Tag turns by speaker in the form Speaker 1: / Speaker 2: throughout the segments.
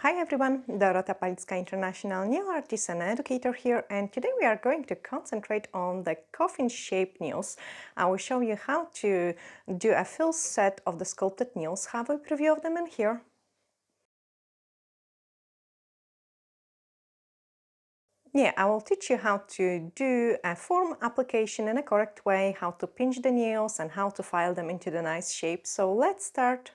Speaker 1: Hi everyone, Dorota, Palicka International Nail Artist and Educator here, and today we are going to concentrate on the coffin shape nails. I will show you how to do a full set of the sculpted nails, have a preview of them in here. Yeah, I will teach you how to do a form application in a correct way, how to pinch the nails and how to file them into the nice shape. So let's start.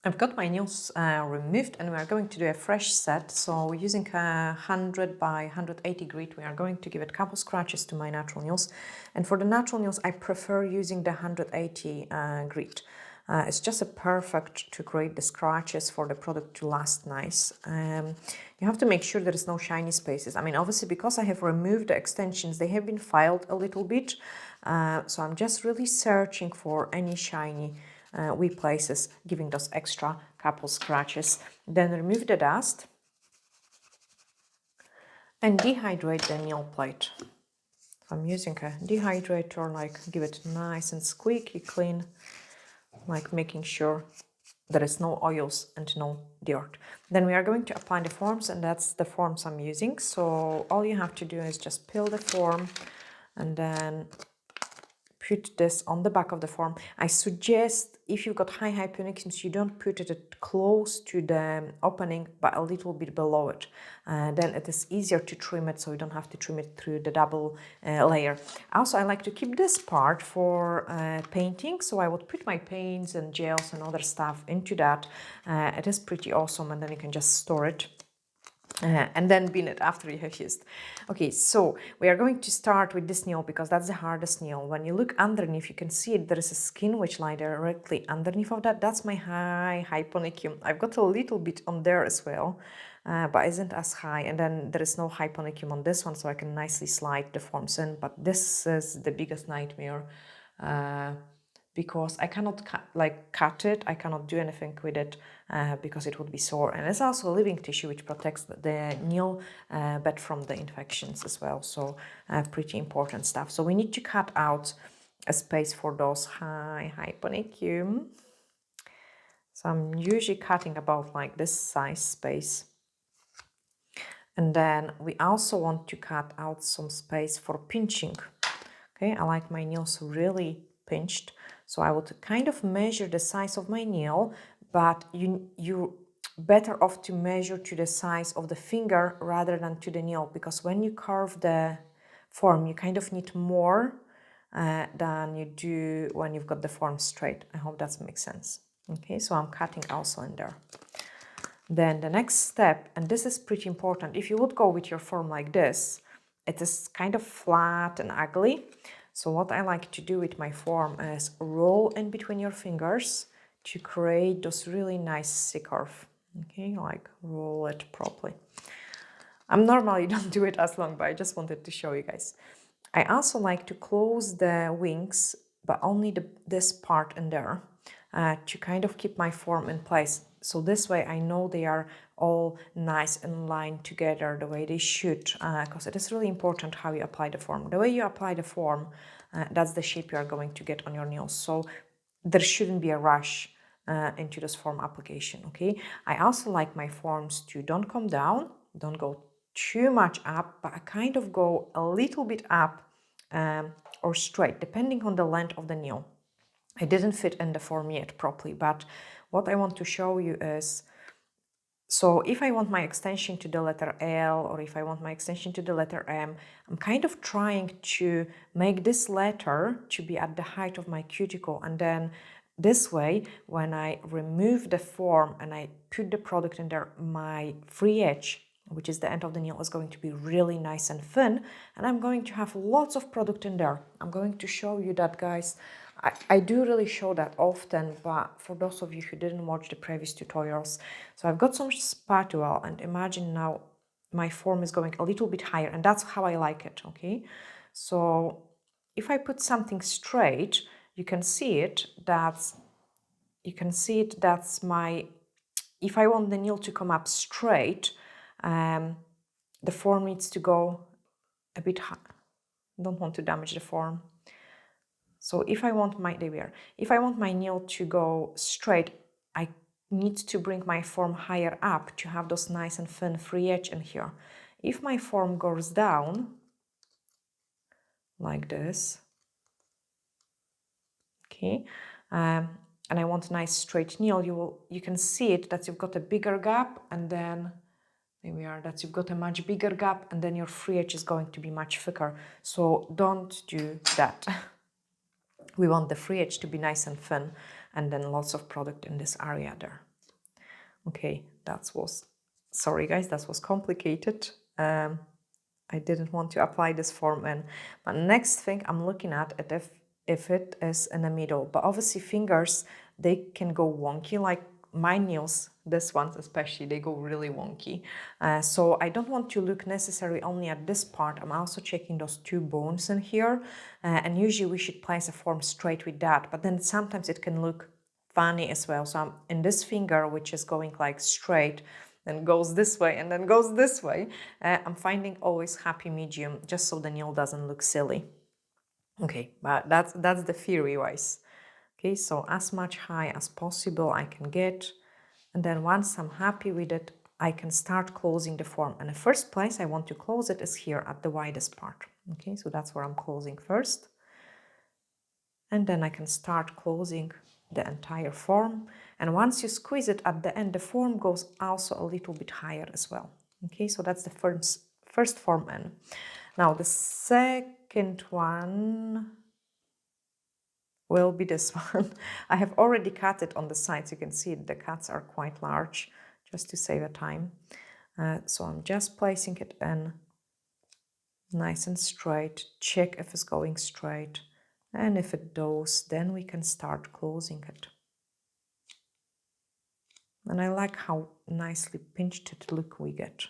Speaker 1: I've got my nails removed and we are going to do a fresh set. So using a 100 by 180 grit, we are going to give it a couple scratches to my natural nails. And for the natural nails, I prefer using the 180 grit. It's just a perfect to create the scratches for the product to last nice. You have to make sure there is no shiny spaces. I mean, obviously, because I have removed the extensions, they have been filed a little bit. So I'm just really searching for any shiny weak places, giving those extra couple scratches. Then remove the dust and dehydrate the nail plate. I'm using a dehydrator, like give it nice and squeaky clean, like making sure there is no oils and no dirt. Then we are going to apply the forms, and that's the forms I'm using. So all you have to do is just peel the form and then put this on the back of the form. I suggest if you've got high panicles, you don't put it close to the opening, but a little bit below it. Then it is easier to trim it, so you don't have to trim it through the double layer. Also, I like to keep this part for painting, so I would put my paints and gels and other stuff into that. It is pretty awesome, and then you can just store it. And then bin it after you have used. Okay, so we are going to start with this nail because that's the hardest nail. When you look underneath, you can see it. There is a skin which lies directly underneath of that. That's my high panicum. I've got a little bit on there as well, but isn't as high. And then there is no high panicum on this one, so I can nicely slide the forms in. But this is the biggest nightmare. Because I cannot cut it, I cannot do anything with it because it would be sore. And it's also a living tissue which protects the nail bed from the infections as well. So pretty important stuff. So we need to cut out a space for those high panicum. So I'm usually cutting about like this size space. And then we also want to cut out some space for pinching. Okay, I like my nails really pinched. So I would kind of measure the size of my nail, but you better off to measure to the size of the finger rather than to the nail, because when you carve the form, you kind of need more than you do when you've got the form straight. I hope that makes sense. Okay, so I'm cutting also in there. Then the next step, and this is pretty important, if you would go with your form like this, it is kind of flat and ugly. So what I like to do with my form is roll in between your fingers to create those really nice C-curve. Okay, like roll it properly. I'm normally don't do it as long, but I just wanted to show you guys. I also like to close the wings, but only this part in there to kind of keep my form in place. So this way I know they are all nice and lined together the way they should, because it is really important how you apply the form. The way you apply the form, that's the shape you are going to get on your nails. So there shouldn't be a rush into this form application, okay? I also like my forms to don't come down, don't go too much up, but I kind of go a little bit up or straight, depending on the length of the nail. I didn't fit in the form yet properly, but what I want to show you is So if I want my extension to the letter L, or if I want my extension to the letter M, I'm kind of trying to make this letter to be at the height of my cuticle. And then this way, when I remove the form and I put the product in there, my free edge, which is the end of the nail, is going to be really nice and thin. And I'm going to have lots of product in there. I'm going to show you that, guys. I do really show that often, but for those of you who didn't watch the previous tutorials, so I've got some spatula, and imagine now my form is going a little bit higher, and that's how I like it, okay? So if I put something straight, you can see it, that's my, if I want the nail to come up straight, the form needs to go a bit high. Don't want to damage the form. So if I want my, there we are. If I want my nail to go straight, I need to bring my form higher up to have those nice and thin free edge in here. If my form goes down, like this, okay, and I want a nice straight nail, you can see it that you've got a bigger gap, and then there we are, that you've got a much bigger gap, and then your free edge is going to be much thicker. So don't do that. We want the free edge to be nice and thin, and then lots of product in this area there. Okay, sorry guys, that was complicated. I didn't want to apply this form in. But next thing I'm looking at it if it is in the middle. But obviously fingers, they can go wonky, like my nails, this ones especially, they go really wonky. So I don't want to look necessarily only at this part. I'm also checking those two bones in here. And usually we should place a form straight with that. But then sometimes it can look funny as well. So I'm in this finger, which is going like straight, then goes this way and then goes this way. I'm finding always happy medium, just so the nail doesn't look silly. Okay, but that's the theory wise. Okay, so as much high as possible I can get, and then once I'm happy with it, I can start closing the form. And the first place I want to close it is here at the widest part. Okay, so that's where I'm closing first, and then I can start closing the entire form. And once you squeeze it at the end, the form goes also a little bit higher as well. Okay, so that's the first form in. Now the second one will be this one. I have already cut it on the sides. You can see the cuts are quite large, just to save the time. So I'm just placing it in nice and straight. Check if it's going straight. And if it does, then we can start closing it. And I like how nicely pinched it look we get.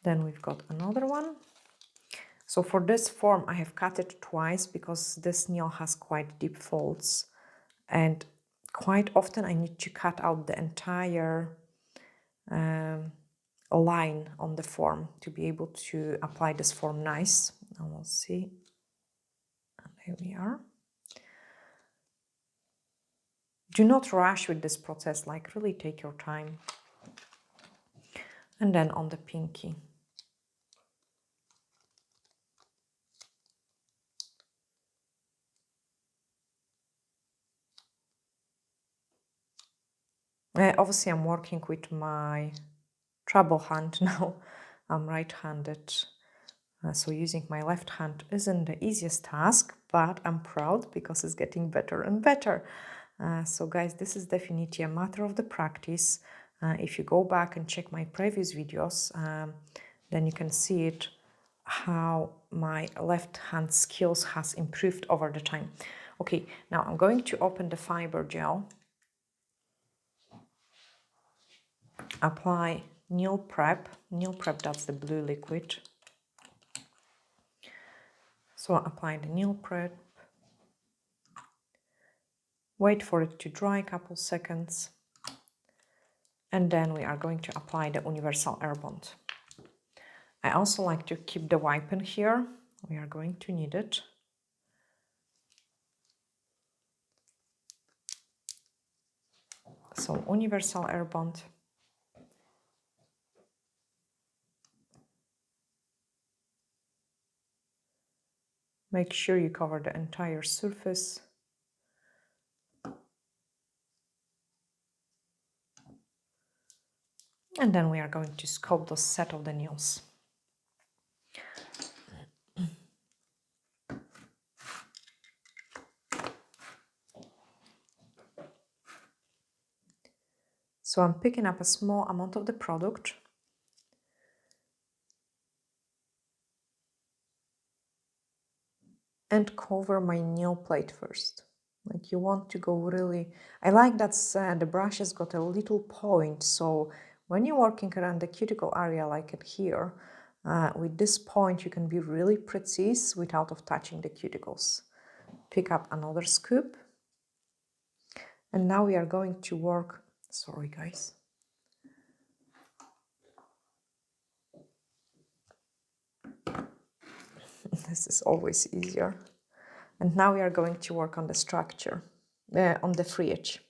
Speaker 1: Then we've got another one. So for this form, I have cut it twice because this nail has quite deep folds. And quite often I need to cut out the entire line on the form to be able to apply this form nice. And we'll see. And here we are. Do not rush with this process, like really take your time. And then on the pinky. Obviously I'm working with my treble hand now. I'm right-handed, so using my left hand isn't the easiest task, but I'm proud because it's getting better and better. So guys, this is definitely a matter of the practice. If you go back and check my previous videos, then you can see it, how my left hand skills has improved over the time. Okay, now I'm going to open the fiber gel, apply nail prep, that's the blue liquid. So apply the nail prep, wait for it to dry a couple seconds, and then we are going to apply the universal air bond. I also like to keep the wipe in here, we are going to need it. So universal air bond. Make sure you cover the entire surface. And then we are going to sculpt the set of the nails. So I'm picking up a small amount of the product. And cover my nail plate first. Like you want to go really, I like that the brush has got a little point, so when you're working around the cuticle area like it here, with this point you can be really precise without of touching the cuticles. Pick up another scoop, and now we are going to work, sorry guys. This is always easier. And now we are going to work on the structure, on the free edge.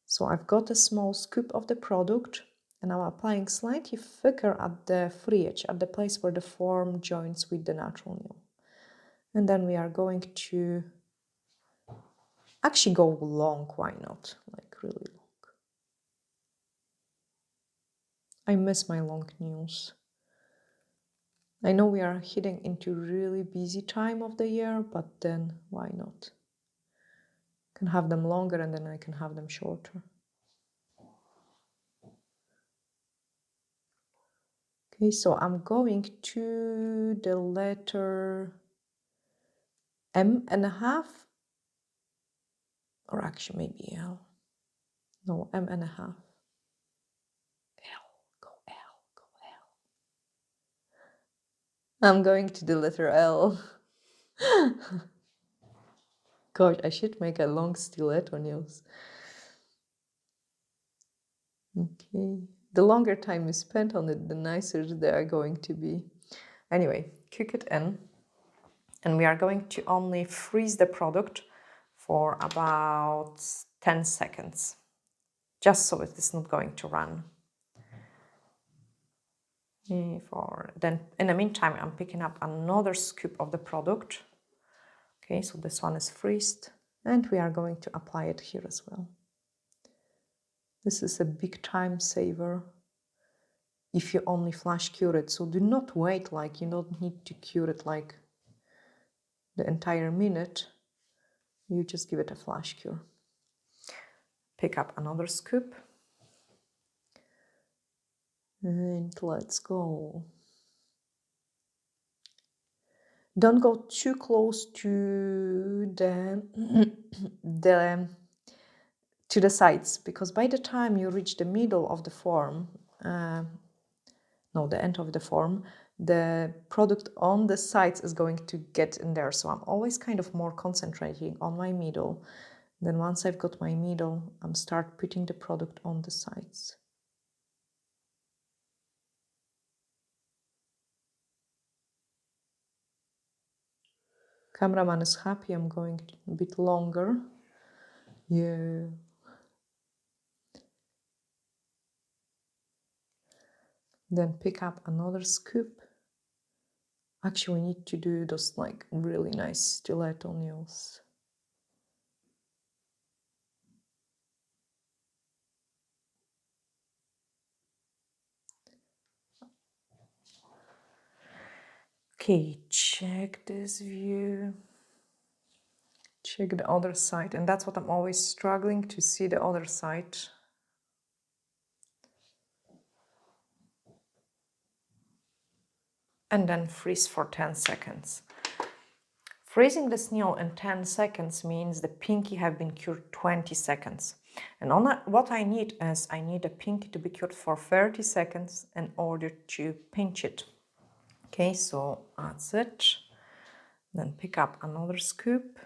Speaker 1: So I've got a small scoop of the product, and I'm applying slightly thicker at the free edge, at the place where the form joins with the natural nail. And then we are going to actually go long, why not? Like really long. I miss my long nails. I know we are heading into really busy time of the year, but then why not? I can have them longer and then I can have them shorter. Okay, so I'm going to the letter M.5, or actually maybe L. No, M.5. L, go L, go L. I'm going to the letter L. Gosh, I should make a long stiletto nails. Okay, the longer time you spend on it, the nicer they are going to be. Anyway, cook it in, and we are going to only freeze the product for about 10 seconds, just so it is not going to run. Then, in the meantime, I'm picking up another scoop of the product. Okay, so this one is freezed, and we are going to apply it here as well. This is a big time saver if you only flash cure it. So do not wait, like you don't need to cure it like the entire minute. You just give it a flash cure. Pick up another scoop. And let's go. Don't go too close to the sides, because by the time you reach the middle of the form, the end of the form, the product on the sides is going to get in there. So I'm always kind of more concentrating on my middle. Then once I've got my middle, I'm start putting the product on the sides. Cameraman is happy, I'm going a bit longer. Yeah. Then pick up another scoop. Actually, we need to do those like really nice stiletto nails. Okay, check this view. Check the other side, and that's what I'm always struggling to see, the other side. And then freeze for 10 seconds. Freezing the nail in 10 seconds means the pinky have been cured 20 seconds. And what I need is, I need a pinky to be cured for 30 seconds in order to pinch it. Okay, so that's it. Then pick up another scoop.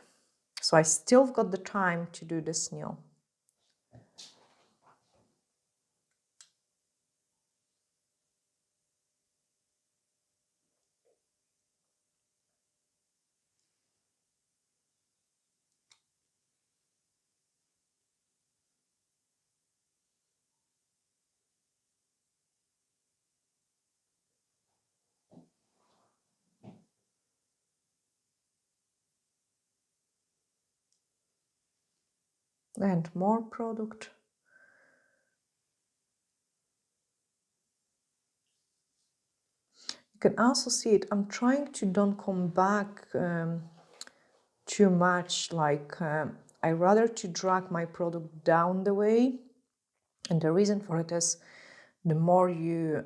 Speaker 1: So I still got the time to do this nail. And more product. You can also see it. I'm trying to don't come back too much. Like I rather to drag my product down the way. And the reason for it is the more you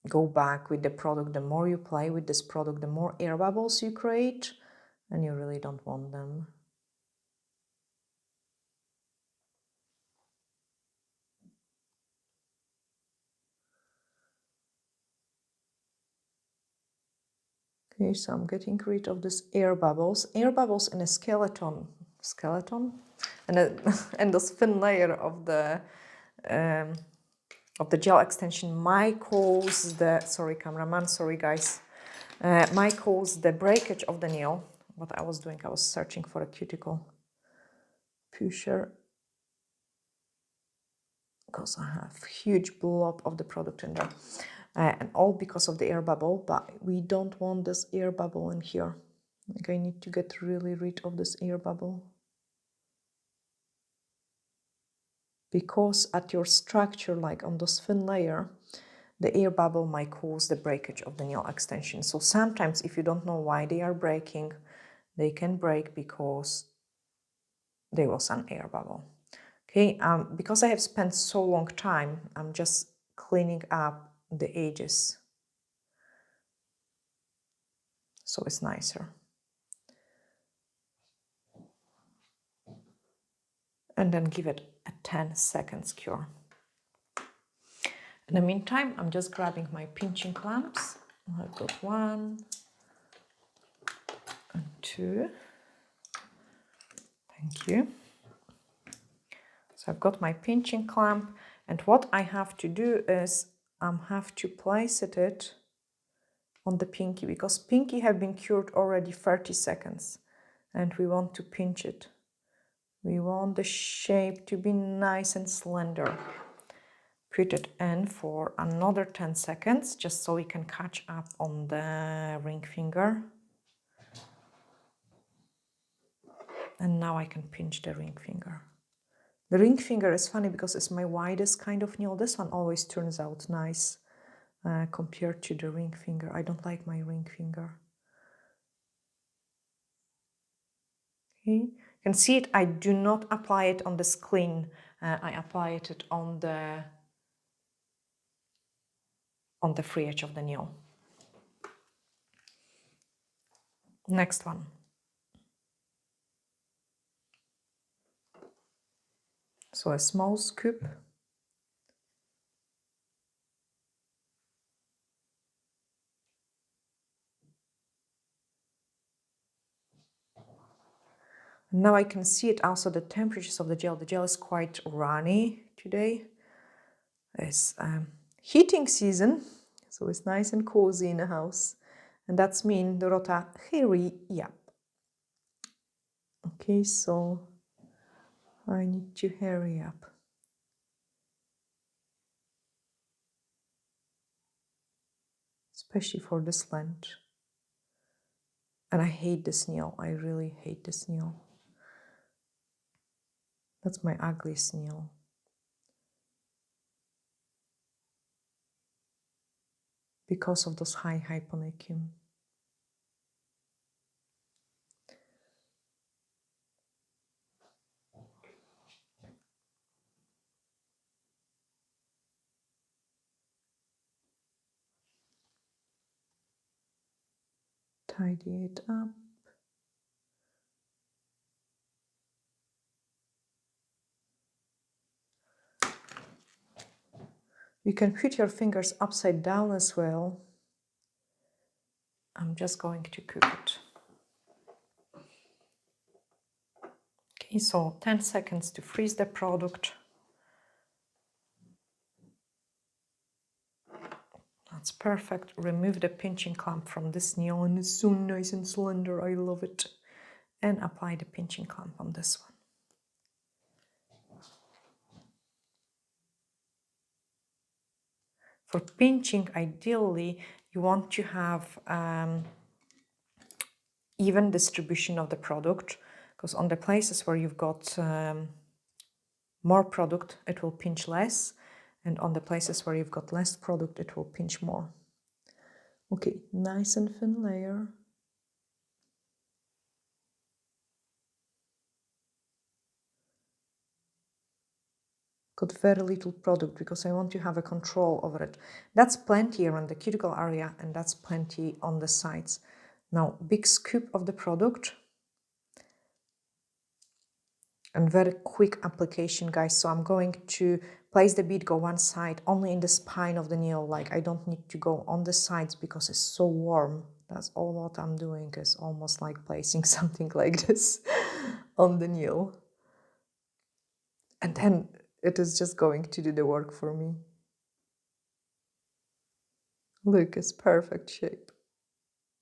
Speaker 1: go back with the product, the more you play with this product, the more air bubbles you create, and you really don't want them. Okay, so I'm getting rid of this air bubbles. Air bubbles in a skeleton, and and this thin layer of the gel extension might cause the, sorry cameraman, sorry guys, might cause the breakage of the nail. What I was doing, I was searching for a cuticle pusher because I have huge blob of the product in there. And all because of the air bubble, but we don't want this air bubble in here. Like I need to get really rid of this air bubble. Because at your structure, like on this thin layer, the air bubble might cause the breakage of the nail extension. So sometimes if you don't know why they are breaking, they can break because there was an air bubble. Okay, because I have spent so long time, I'm just cleaning up the edges. So it's nicer. And then give it a 10 seconds cure. In the meantime, I'm just grabbing my pinching clamps. I've got 1 and 2. Thank you. So I've got my pinching clamp, and what I have to do is I have to place it on the pinky, because pinky have been cured already 30 seconds and we want to pinch it. We want the shape to be nice and slender. Put it in for another 10 seconds, just so we can catch up on the ring finger. And now I can pinch the ring finger. The ring finger is funny because it's my widest kind of nail. This one always turns out nice compared to the ring finger. I don't like my ring finger. Okay, you can see it. I do not apply it on this clean. I apply it on the free edge of the nail. Next one. So a small scoop. Now I can see it also, the temperatures of the gel. The gel is quite runny today. It's heating season, so it's nice and cozy in the house. And that's mean, Dorota, hurry up. Okay, so I need to hurry up. Especially for this length. And I hate this nail. I really hate this nail. That's my ugliest nail. Because of those high hyponychium. Tidy it up. You can put your fingers upside down as well. I'm just going to cook it. Okay, so 10 seconds to freeze the product. That's perfect. Remove the pinching clamp from this nail, and it's so nice and slender. I love it. And apply the pinching clamp on this one. For pinching, ideally, you want to have even distribution of the product, because on the places where you've got more product, it will pinch less, and on the places where you've got less product, it will pinch more. Okay, nice and thin layer. Got very little product because I want to have a control over it. That's plenty around the cuticle area and that's plenty on the sides. Now, big scoop of the product. And very quick application, guys. So I'm going to place the bead, go one side, only in the spine of the nail. Like I don't need to go on the sides because it's so warm. That's all what I'm doing, is almost like placing something like this on the nail. And then it is just going to do the work for me. Look, it's perfect shape.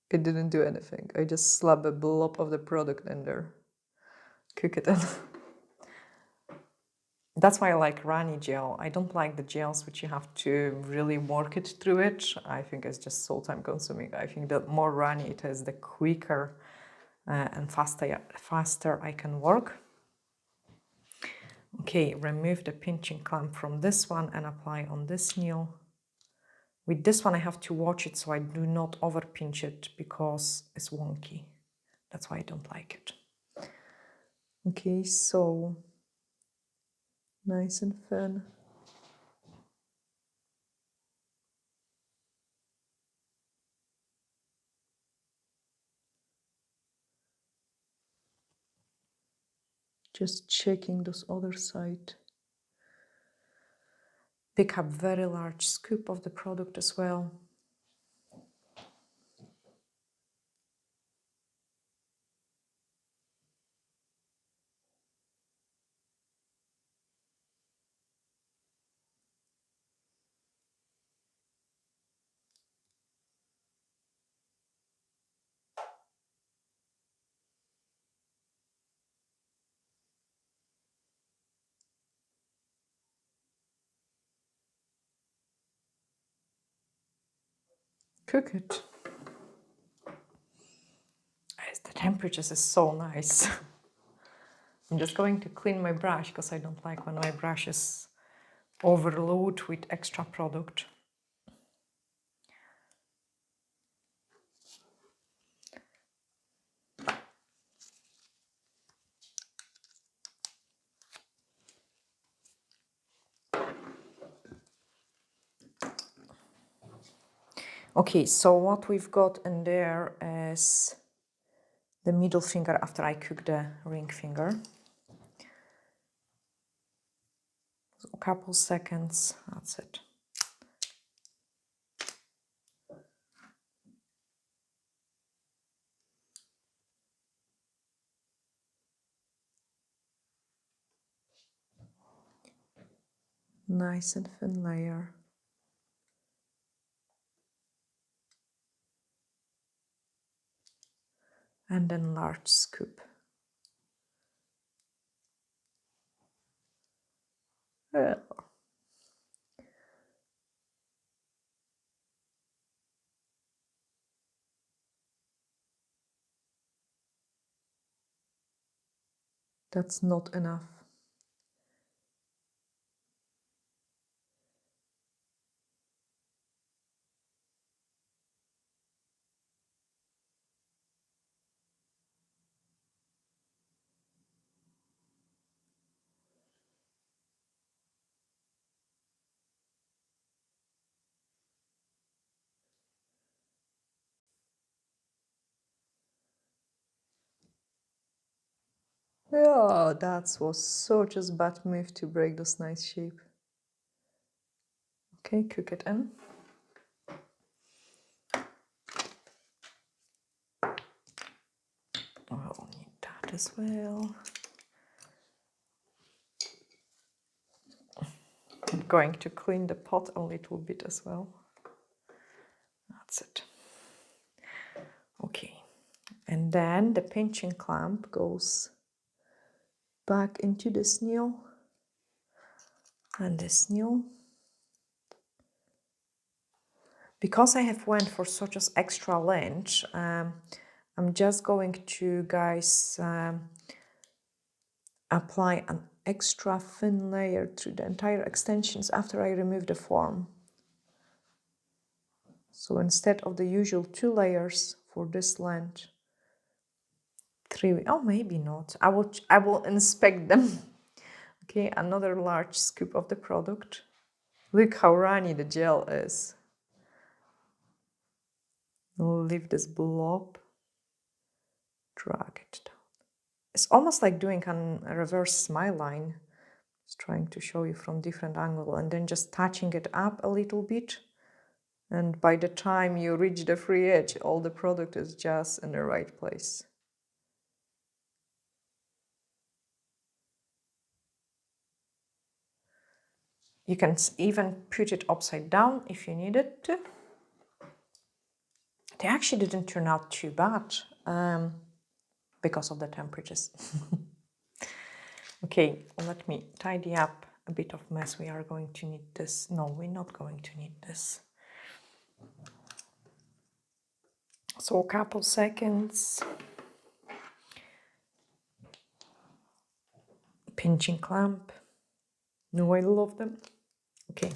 Speaker 1: It didn't do anything. I just slap a blob of the product in there. Cook it in. That's why I like runny gel. I don't like the gels which you have to really work it through it. I think it's just so time consuming. I think the more runny it is, the quicker and faster I can work. Okay, remove the pinching clamp from this one and apply on this nail. With this one I have to watch it so I do not over pinch it because it's wonky. That's why I don't like it. Okay, so nice and thin. Just checking this other side. Pick up very large scoop of the product as well. Cook it. The temperatures is so nice. I'm just going to clean my brush because I don't like when my brush is overloaded with extra product. Okay, so what we've got in there is the middle finger after I cook the ring finger. So a couple seconds, that's it. Nice and thin layer. And then large scoop. Yeah. That's not enough. Yeah, that was such a bad move to break this nice shape. Okay, cook it in. I'll need that as well. I'm going to clean the pot a little bit as well. That's it. Okay, and then the pinching clamp goes back into this nail and this nail. Because I have went for such as extra length, I'm just going to, guys, apply an extra thin layer through the entire extensions after I remove the form. So instead of the usual 2 layers for this length, 3, oh maybe not, I will inspect them. Okay, another large scoop of the product. Look how runny the gel is. I'll leave this blob, drag it down. It's almost like doing a reverse smile line. Just trying to show you from different angle and then just touching it up a little bit. And by the time you reach the free edge, all the product is just in the right place. You can even put it upside down if you need it to. They actually didn't turn out too bad because of the temperatures. Okay, let me tidy up a bit of mess. We are going to need this. No, we're not going to need this. So a couple seconds. Pinching clamp. No, I love them. Okay.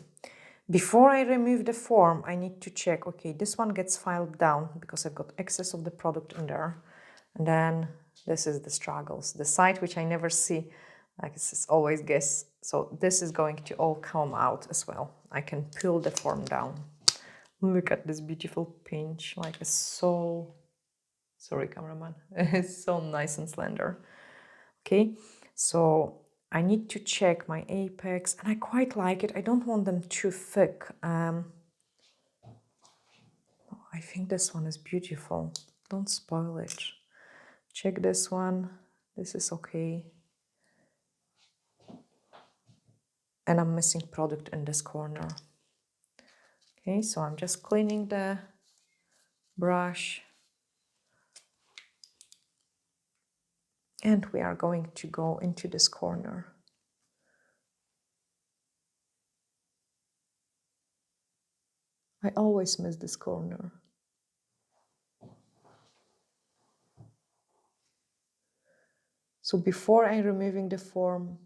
Speaker 1: Before I remove the form, I need to check, okay, this one gets filed down because I've got excess of the product in there. And then this is the struggles. The side which I never see, like it's always guess. So this is going to all come out as well. I can pull the form down. Look at this beautiful pinch, like it's so, sorry cameraman, it's so nice and slender. Okay, so I need to check my apex, and I quite like it. I don't want them too thick. I think this one is beautiful. Don't spoil it. Check this one. This is okay. And I'm missing product in this corner. Okay, so I'm just cleaning the brush. And we are going to go into this corner. I always miss this corner. So before I'm removing the form,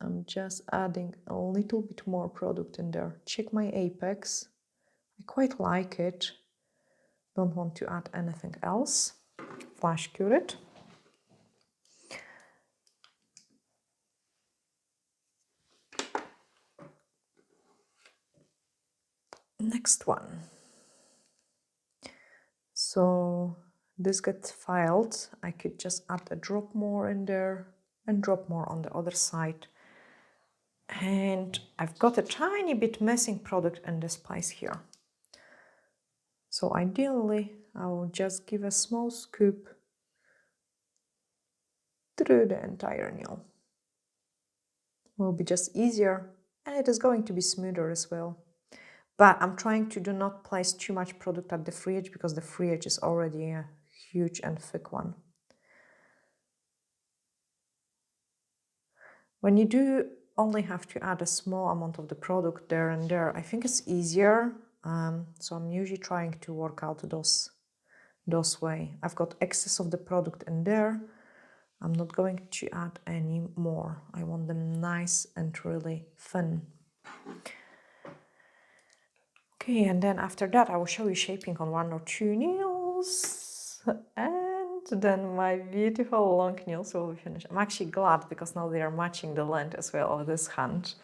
Speaker 1: I'm just adding a little bit more product in there. Check my apex. I quite like it. Don't want to add anything else. Flash cure it. Next one. So this gets filed. I could just add a drop more in there and drop more on the other side. And I've got a tiny bit missing product in this place here. So ideally, I will just give a small scoop through the entire nail. Will be just easier, and it is going to be smoother as well. But I'm trying to do not place too much product at the free edge because the free edge is already a huge and thick one. When you do only have to add a small amount of the product there and there, I think it's easier. So I'm usually trying to work out those way. I've got excess of the product in there. I'm not going to add any more. I want them nice and really thin. Okay, and then after that I will show you shaping on 1 or 2 nails. And then my beautiful long nails will be finished. I'm actually glad because now they are matching the length as well of this hand.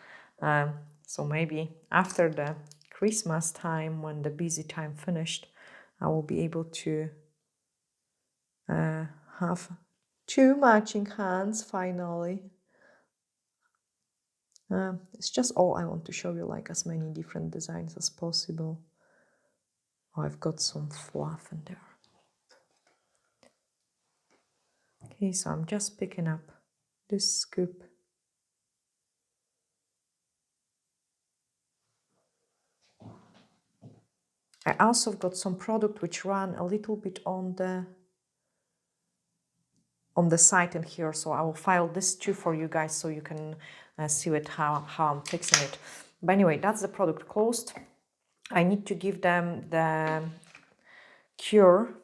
Speaker 1: So maybe after the Christmas time, when the busy time finished, I will be able to have 2 matching hands finally. It's just all I want to show you, like as many different designs as possible. Oh, I've got some fluff in there. Okay, so I'm just picking up this scoop. I also got some product which ran a little bit on the side in here, so I will file this too for you guys so you can see it how I'm fixing it. But anyway, that's the product closed. I need to give them the cure,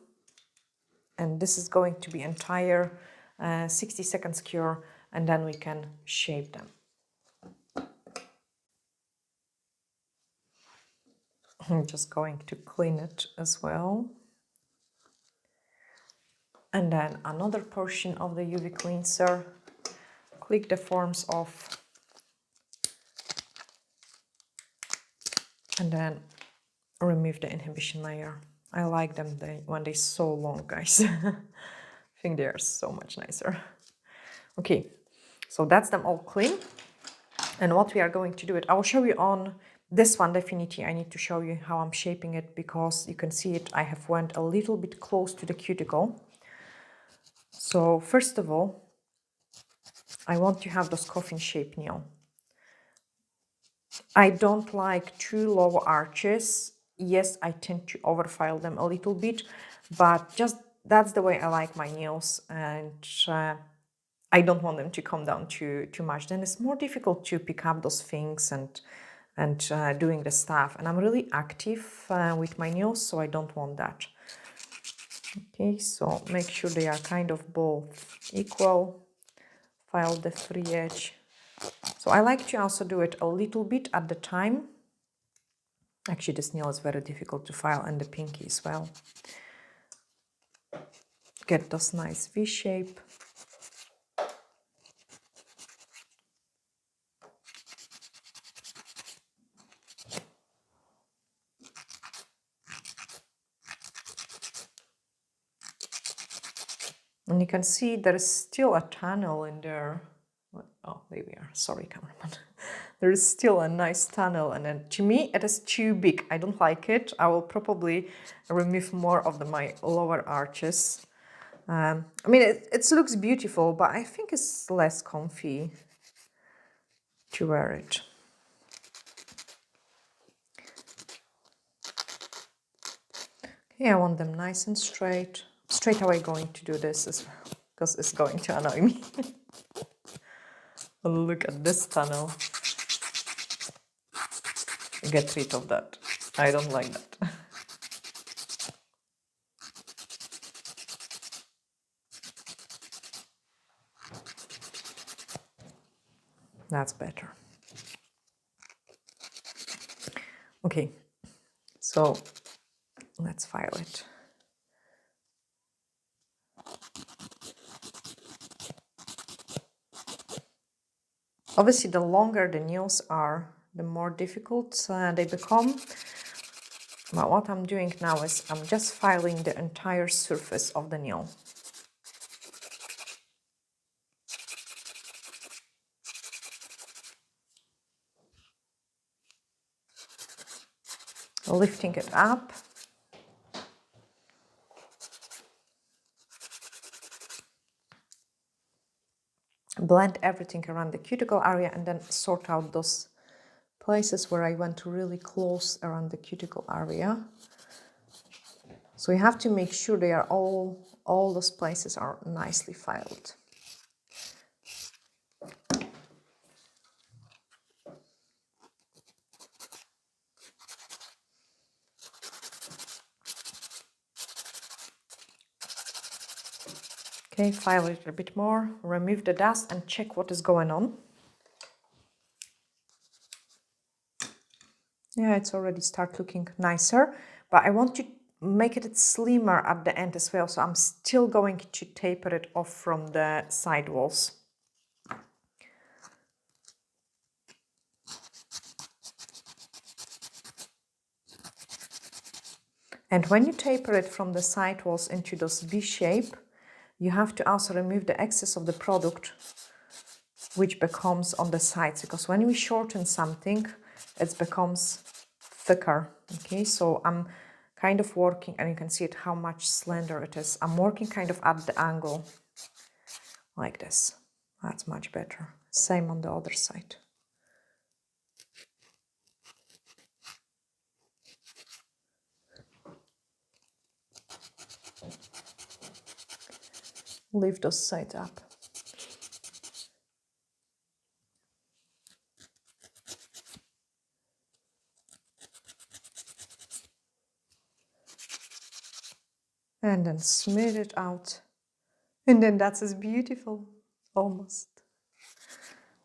Speaker 1: and this is going to be entire 60 seconds cure, and then we can shape them. I'm just going to clean it as well. And then another portion of the UV cleanser. Click the forms off. And then remove the inhibition layer. I like them when they're so long, guys. I think they are so much nicer. Okay, so that's them all clean. And what we are going to do it, I will show you on this one. Definitely I need to show you how I'm shaping it, because you can see it, I have went a little bit close to the cuticle. So first of all, I want to have those coffin shape nail. I don't like too low arches. Yes, I tend to overfile them a little bit, but just that's the way I like my nails, and I don't want them to come down too much. Then it's more difficult to pick up those things and doing the stuff. And I'm really active with my nails, so I don't want that. Okay, so make sure they are kind of both equal. File the free edge. So I like to also do it a little bit at the time. Actually, this nail is very difficult to file, and the pinky as well. Get those nice V shape. And you can see there is still a tunnel in there. Oh, there we are. Sorry, cameraman. There is still a nice tunnel, and then to me it is too big. I don't like it. I will probably remove more of my lower arches. I mean, it looks beautiful, but I think it's less comfy to wear it. Okay, I want them nice and straight. Straight away going to do this as well, because it's going to annoy me. Look at this tunnel. Get rid of that. I don't like that. That's better. Okay, so let's file it. Obviously, the longer the nails are, the more difficult they become. But what I'm doing now is I'm just filing the entire surface of the nail. Lifting it up. Blend everything around the cuticle area, and then sort out those places where I went really close around the cuticle area. So you have to make sure they are all those places are nicely filed. Okay, file it a bit more, remove the dust and check what is going on. Yeah, it's already start looking nicer, but I want to make it slimmer at the end as well, so I'm still going to taper it off from the side walls. And when you taper it from the side walls into those V shape, you have to also remove the excess of the product which becomes on the sides, because when we shorten something, it becomes thicker. Okay, so I'm kind of working, and you can see it how much slender it is. I'm working kind of at the angle like this. That's much better. Same on the other side. Lift those sides up. And then smooth it out. And then that's as beautiful. Almost.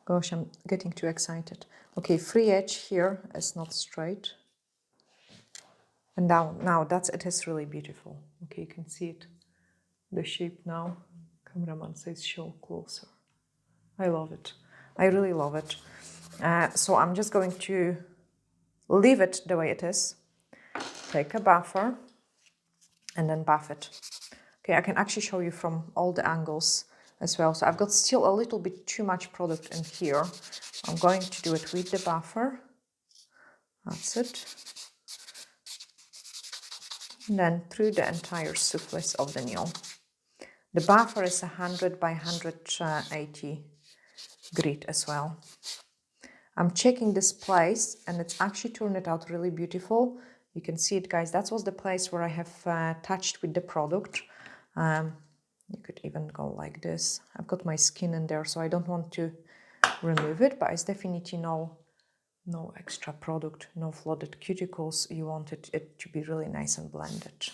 Speaker 1: Gosh, I'm getting too excited. Okay, free edge here is not straight. And now it is really beautiful. Okay, you can see it, the shape now. Cameraman says show closer. I love it. I really love it. So I'm just going to leave it the way it is. Take a buffer and then buff it. Okay, I can actually show you from all the angles as well. So I've got still a little bit too much product in here. I'm going to do it with the buffer. That's it. And then through the entire surface of the nail. The buffer is 100 by 180 grit as well. I'm checking this place and it's actually turned it out really beautiful. You can see it, guys. That was the place where I have touched with the product. You could even go like this. I've got my skin in there, so I don't want to remove it, but it's definitely no extra product, no flooded cuticles. You want it to be really nice and blended.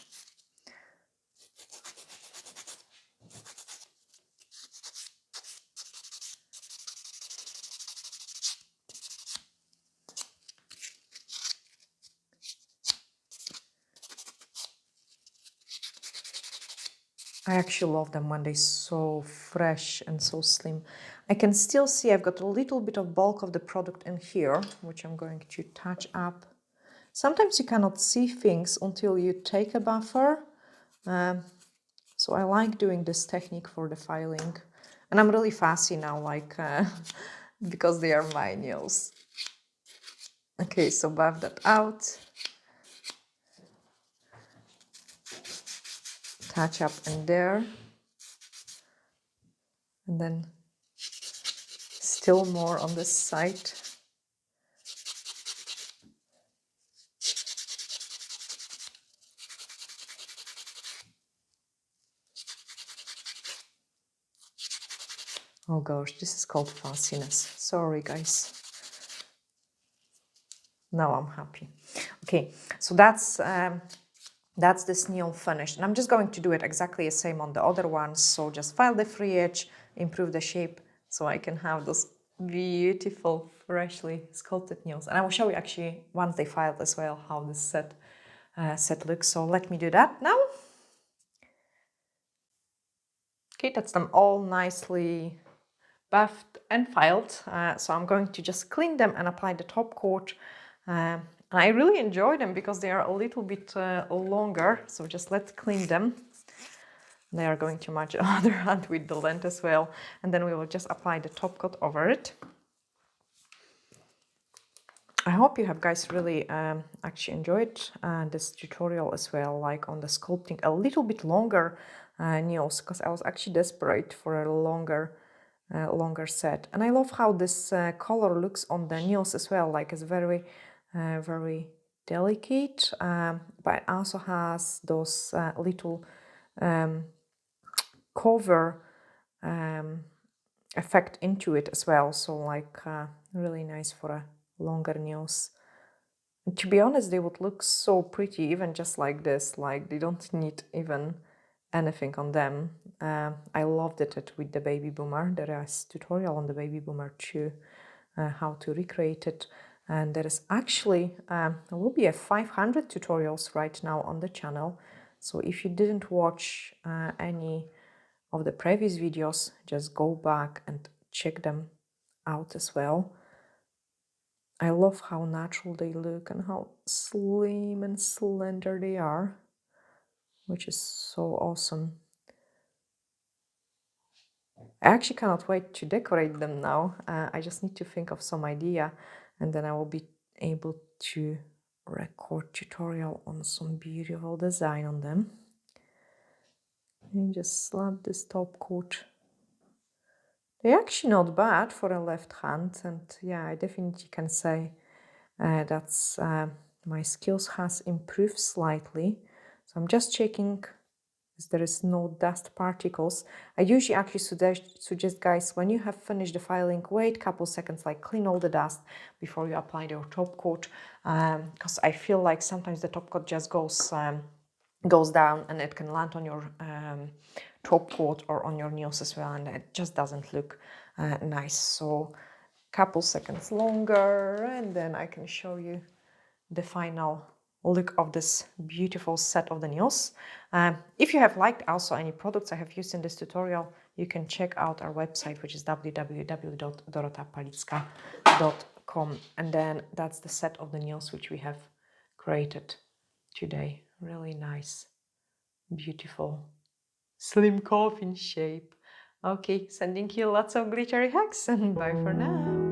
Speaker 1: I actually love them when they're so fresh and so slim. I can still see I've got a little bit of bulk of the product in here, which I'm going to touch up. Sometimes you cannot see things until you take a buffer. So I like doing this technique for the filing. And I'm really fussy now, like, because they are my nails. Okay, so buff that out. Touch up in there. And then still more on this side. Oh gosh, this is called fussiness. Sorry, guys. Now I'm happy. Okay, so that's this nail finished. And I'm just going to do it exactly the same on the other ones. So just file the free edge, improve the shape, so I can have those beautiful, freshly sculpted nails. And I will show you actually, once they filed as well, how this set looks. So let me do that now. Okay, that's them all nicely buffed and filed. So I'm going to just clean them and apply the top coat. And I really enjoy them because they are a little bit longer. So just let's clean them. They are going to match the other hand with the length as well. And then we will just apply the top coat over it. I hope you have guys really actually enjoyed this tutorial as well, like on the sculpting a little bit longer nails, because I was actually desperate for a longer set. And I love how this color looks on the nails as well, like it's very very delicate, but it also has those little cover effect into it as well, so like really nice for a longer nails. And to be honest, they would look so pretty even just like this, like they don't need even anything on them. I loved it with the baby boomer. There is a tutorial on the baby boomer too, how to recreate it. And there is actually, there will be a 500 tutorials right now on the channel. So if you didn't watch any of the previous videos, just go back and check them out as well. I love how natural they look and how slim and slender they are, which is so awesome. I actually cannot wait to decorate them now. I just need to think of some idea, and then I will be able to record tutorial on some beautiful design on them. And just slap this top coat. They're actually not bad for a left hand, and yeah, I definitely can say that's my skills has improved slightly. So I'm just checking there is no dust particles. I usually actually suggest guys, when you have finished the filing, wait a couple seconds, like clean all the dust before you apply your top coat, because I feel like sometimes the top coat just goes down and it can land on your top coat or on your nails as well, and it just doesn't look nice. So couple seconds longer and then I can show you the final look of this beautiful set of the nails. If you have liked also any products I have used in this tutorial, you can check out our website, which is www.dorotapalicka.com, and then that's the set of the nails which we have created today. Really nice, beautiful, slim coffin shape. Okay, sending you lots of glittery hugs and bye for now.